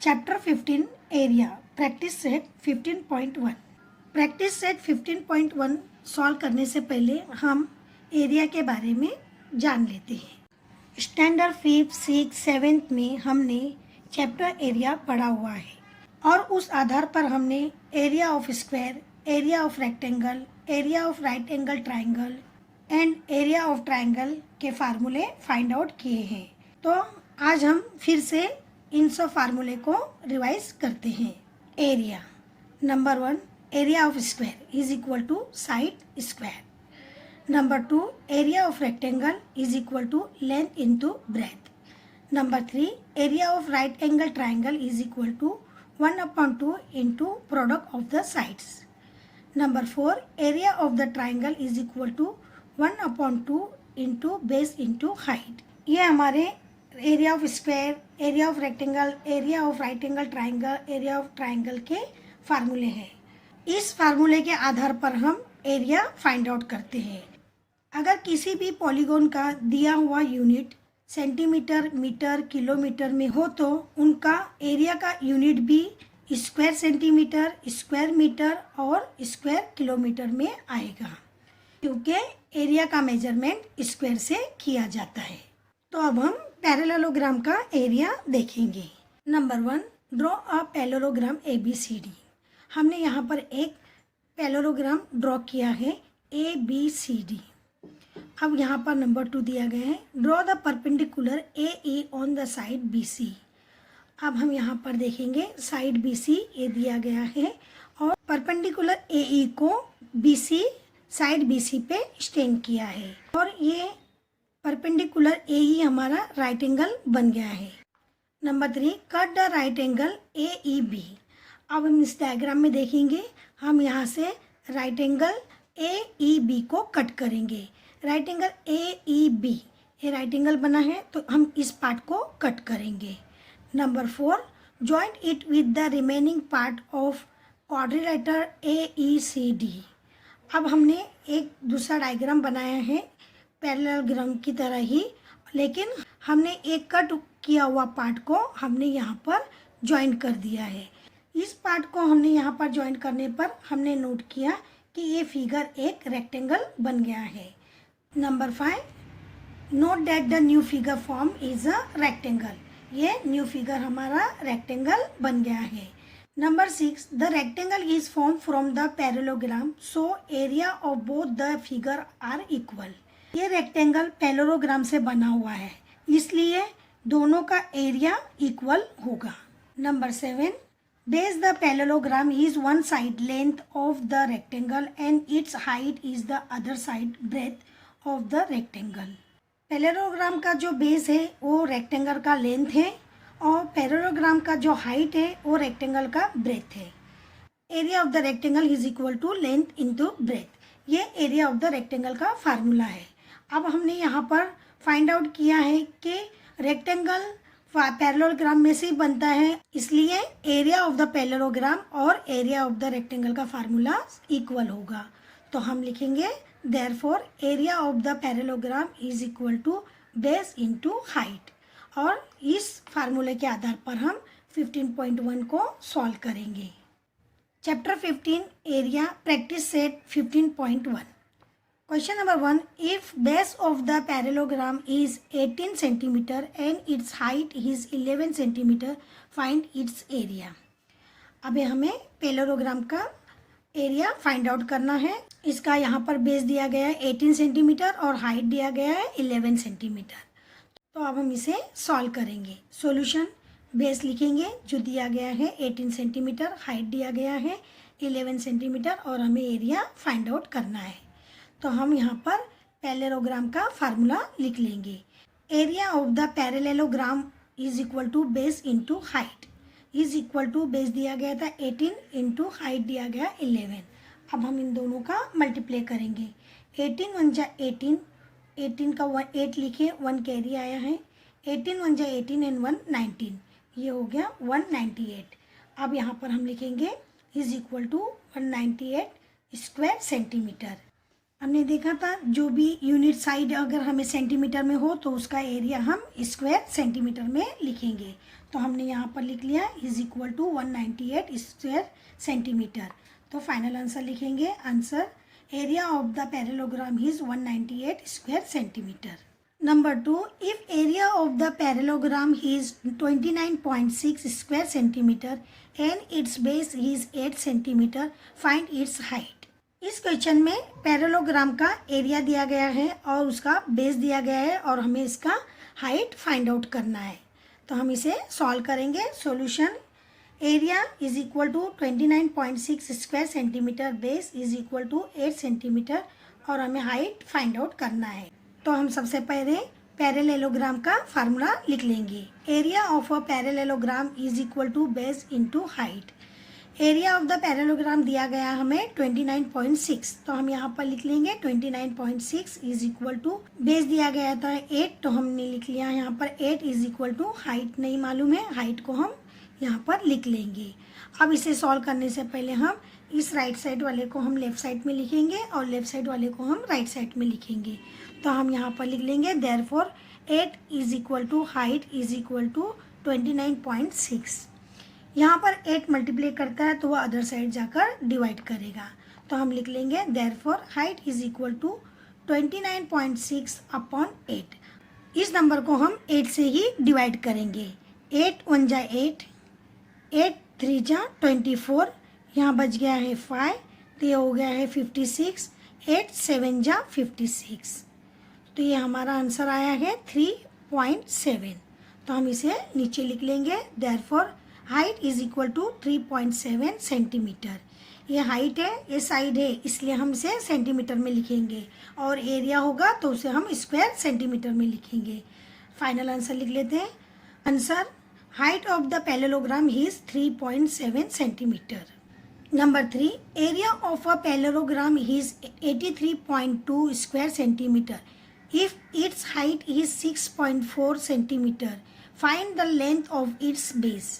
Chapter 15 area practice set 15.1। Practice set 15.1 solve करने से पहले हम एरिया के बारे में जान लेते हैं। स्टैंडर्ड 5th 6th 7th में हमने चैप्टर एरिया पढ़ा हुआ है और उस आधार पर हमने area of square, area of rectangle, area of right angle triangle and area of triangle के फार्मूले फाइंड आउट किए हैं। तो आज हम फिर से इन सब फार्मूले को रिवाइज करते हैं। Area number 1, area of square is equal to side square. Number 2, area of rectangle is equal to length into breadth. Number 3, area of right angle triangle is equal to 1/2 into product of the sides. Number 4, area of the triangle is equal to 1/2 into base into height. ये हमारे area of square, area of rectangle, area of right angle triangle, area of triangle के फार्मूले हैं। इस फार्मूले के आधार पर हम एरिया फाइंड आउट करते हैं। अगर किसी भी पॉलीगॉन का दिया हुआ यूनिट सेंटीमीटर, मीटर, किलोमीटर में हो तो उनका एरिया का यूनिट भी स्क्वायर सेंटीमीटर, स्क्वायर मीटर और स्क्वायर किलोमीटर में आएगा, क्योंकि एरिया का मेजरमेंट स्क्वायर से किया जाता है। तो अब हम पैरेललोग्राम का एरिया देखेंगे। Number 1, draw a parallelogram ABCD। हमने यहाँ पर एक पैरेललोग्राम ड्रॉ किया है ABCD। अब यहाँ पर नंबर 2 दिया गया है, draw the perpendicular AE on the side BC। अब हम यहाँ पर देखेंगे साइड BC ये दिया गया है और परपेंडिकुलर AE को BC साइड BC पे स्टैंड किया है और ये परपेंडिकुलर AE हमारा राइट एंगल बन गया है। Number 3, cut the right angle AEB। अब हम इस डायग्राम में देखेंगे, हम यहाँ से राइट एंगल AEB को कट करेंगे। राइट एंगल AEB ये राइट एंगल बना है तो हम इस पार्ट को कट करेंगे। Number 4, joint it with the remaining part of quadrilateral AECD। अब हमने एक दूसरा डायग्राम बनाया है पैरेललोग्राम की तरह ही, लेकिन हमने एक कट किया हुआ पार्ट को हमने यहाँ पर ज्वाइन कर दिया है। इस पार्ट को हमने यहाँ पर ज्वाइन करने पर हमने नोट किया कि ये फिगर एक रेक्टेंगल बन गया है। Number 5, note that the new figure form is a rectangle. ये न्यू फिगर हमारा रेक्टेंगल बन गया है। Number 6, the rectangle is form from the parallelogram so area of both the figure are equal. ये रेक्टेंगल पैरेललोग्राम से बना हुआ है, इसलिए दोनों का एरिया इक्वल होगा। Number 7, base the parallelogram is one side length of the rectangle and its height is the other side breadth of the rectangle. Parallelogram का जो बेस है वो रेक्टेंगल का लेंथ है और पैरेललोग्राम का जो हाइट है वो रेक्टेंगल का ब्रेथ है। Area of the rectangle is equal to length into breadth. ये एरिया ऑफ द रेक्टेंगल का फार्मूला है। अब हमने यहाँ पर फाइंड आउट किया है कि रेक्टेंगल पैरेललोग्राम में से बनता है, इसलिए एरिया ऑफ द पैरेललोग्राम और एरिया ऑफ द रेक्टेंगल का फार्मूला इक्वल होगा। तो हम लिखेंगे therefore area of the parallelogram is equal to base into height और इस फार्मूले के आधार पर हम 15.1 को सॉल्व करेंगे। Chapter 15 area practice set 15.1। Question number 1, if base of the parallelogram is 18 cm and its height is 11 cm, find its area। अबे हमें पैरेललोग्राम का एरिया फाइंड आउट करना है। इसका यहाँ पर बेस दिया गया है 18 सेंटीमीटर और हाइट दिया गया है 11 सेंटीमीटर। तो अब हम इसे सॉल्व करेंगे। सॉल्यूशन, बेस लिखेंगे जो दिया गया है 18 सेंटीमीटर, हाइट दिया गया है 11 सेंटीमीटर और हमें एरिया फाइंड आउट करना है। तो हम यहाँ पर पैरेललोग्राम का फार्मूला लिख लेंगे। Area of the parallelogram is equal to base into height. Is equal to base दिया गया था 18 इंटू हाइट दिया गया 11। अब हम इन दोनों का मल्टीप्लाई करेंगे। 18 1 जा 18, 18 का 8 लिखे, 1 कैरी आया है। 18 1 जा 18 एंड 1 19, ये हो गया 198। अब यहाँ पर हम लिखेंगे is equal to 198 square centimetre. हमने देखा था जो भी यूनिट साइड अगर हमें सेंटीमीटर में हो तो उसका एरिया हम स्क्वायर सेंटीमीटर में लिखेंगे। तो हमने यहाँ पर लिख लिया is equal to 198 square centimetre. तो फाइनल आंसर लिखेंगे, answer area of the parallelogram is 198 square centimetre. Number 2, if area of the parallelogram is 29.6 square centimeter and its base is 8 centimeter, find its height। इस question में parallelogram का area दिया गया है और उसका बेस दिया गया है और हमें इसका हाइट फाइंड आउट करना है। तो हम इसे सॉल्व करेंगे। Solution, area is equal to 29.6 square centimetre, base is equal to 8 centimetre और हमें हाइट फाइंड आउट करना है। तो हम सबसे पहले पैरेललोग्राम का फार्मूला लिख लेंगे। Area of a parallelogram is equal to base into height. Area of the parallelogram दिया गया हमें 29.6, तो हम यहाँ पर लिख लेंगे 29.6 इज इक्वल टू बेस दिया गया था 8, तो हमने लिख लिया यहाँ पर 8 इज इक्वल टू हाइट नहीं मालूम है, हाइट को हम यहाँ पर लिख लेंगे। अब इसे सॉल्व करने से पहले हम इस राइट साइड वाले को हम लेफ्ट साइड में लिखेंगे और लेफ्ट साइड वाले को हम राइट साइड में लिखेंगे। तो हम यहाँ पर लिख लेंगे therefore 8 is equal to height is equal to 29.6। यहाँ पर 8 मल्टीप्लाई करता है तो वह अदर साइड जाकर डिवाइड करेगा। तो हम लिख लेंगे therefore height is equal to 29.6 upon 8। इस नंबर को हम 8 से ही डिवाइड करेंगे। 8 1 जा 8, 8 3 जा 24, यहाँ बच गया है 5, तो ये हो गया है 56, 8 7 जा 56, तो ये हमारा आंसर आया है 3.7। तो हम इसे नीचे लिख लेंगे therefore height is equal to 3.7 centimetre. ये हाइट है, ये साइड है, इसलिए हम इसे सेंटीमीटर में लिखेंगे और एरिया होगा तो उसे हम स्क्वायर सेंटीमीटर में लिखेंगे। फाइनल आंसर लिख लेते हैं। Answer, height of the parallelogram is 3.7 centimetre. Number 3, area of a parallelogram is 83.2 square centimeter. If its height is 6.4 centimeter, find the length of its base।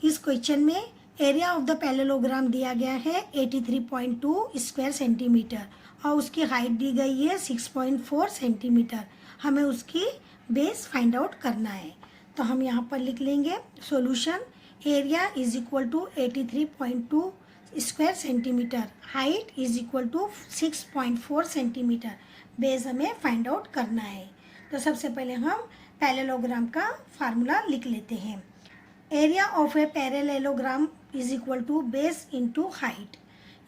इस क्वेश्चन में area of the parallelogram दिया गया है 83.2 square centimetre और उसकी height दी गई है 6.4 centimetre. हमें उसकी बेस फाइंड आउट करना है। तो हम यहाँ पर लिख लेंगे solution, area is equal to 83.2 square centimetre, height is equal to 6.4 centimetre, base हमें फाइंड आउट करना है। तो सबसे पहले हम पैरेललोग्राम का फार्मूला लिख लेते हैं। Area of a parallelogram is equal to base into height.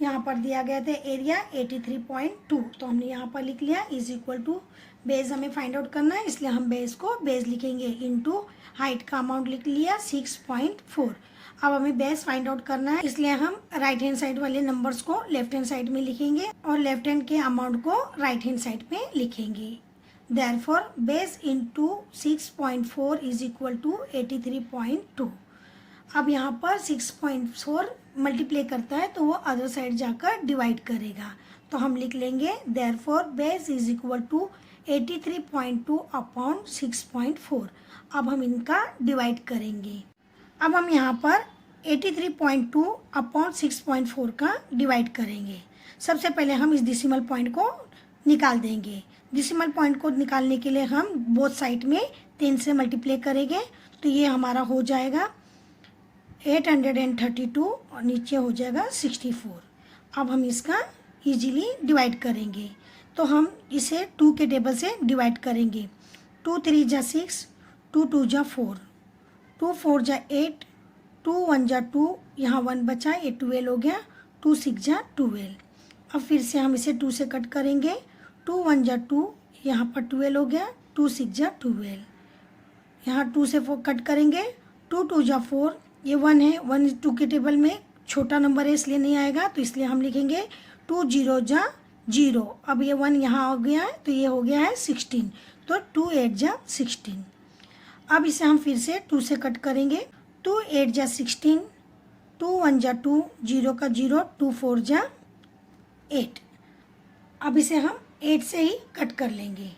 यहाँ पर दिया गया था एरिया 83.2, तो हमने यहाँ पर लिख लिया इज इक्वल टू बेस हमें फाइंड आउट करना है, इसलिए हम बेस को बेस लिखेंगे इनटू हाइट का अमाउंट लिख लिया 6.4। अब हमें बेस फाइंड आउट करना है, इसलिए हम राइट हैंड साइड वाले नंबर्स को लेफ्ट हैंड साइड में लिखेंगे और लेफ्ट हैंड के अमाउंट को राइट हैंड साइड में लिखेंगे। Therefore base into 6.4 is equal to 83.2। अब यहाँ पर 6.4 मल्टीप्लाई करता है तो वो अदर साइड जाकर डिवाइड करेगा। तो हम लिख लेंगे therefore base is equal to 83.2 upon 6.4। अब हम इनका डिवाइड करेंगे। अब हम यहाँ पर 83.2 अपॉन 6.4 का डिवाइड करेंगे। सबसे पहले हम इस डेसिमल पॉइंट को निकाल देंगे। डेसिमल पॉइंट को निकालने के लिए हम बोथ साइड में 10 से मल्टीप्लाई करेंगे, तो ये हमारा हो जाएगा 832 और नीचे हो जाएगा 64। अब हम इसका इजीली डिवाइड करेंगे, तो हम इसे 2 के टेबल से डिवाइड करेंगे। 2 3 जा 6, 2 2 जा 4, 2 4 जा 8, 2 1 जा 2, यहाँ 1 बचा, ये 12 हो गया, 2 6 जा 12। अब फिर से हम इसे 2 से कट करेंगे। 2 1 जा 2, यहाँ पर 12 हो गया, 2 6 जा 12, यहाँ 2 से 4 कट करेंगे। 2 2 जा 4, ये 1 है, 1 2 के टेबल में छोटा नंबर है इसलिए नहीं आएगा, तो इसलिए हम लिखेंगे 2 0 जा 0। अब ये 1 यहाँ हो गया है तो ये हो गया है 16, तो 2 8 जा 16। अब इसे हम फिर से 2 से कट करेंगे। 2 8 जा 16, 2 1 जा 2, 0 का 0, 2 4 जा 8। अब इसे हम 8 से ही कट कर लेंगे।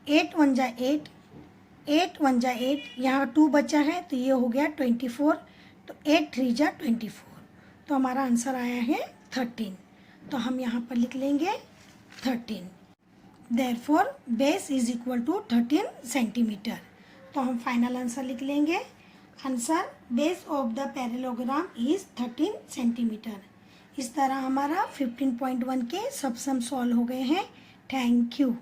8 1 जा 8, 8 1 जा 8, यहाँ 2 बचा है तो ये हो गया 24, तो 8 3 जा 24, तो हमारा आंसर आया है 13। तो हम यहाँ पर लिख लेंगे 13। Therefore base is equal to 13 centimetre. तो हम फाइनल आंसर लिख लेंगे। Answer base of the parallelogram is 13 centimetre. इस तरह हमारा 15.1 के सब सम सॉल्व हो गए हैं। Thank you.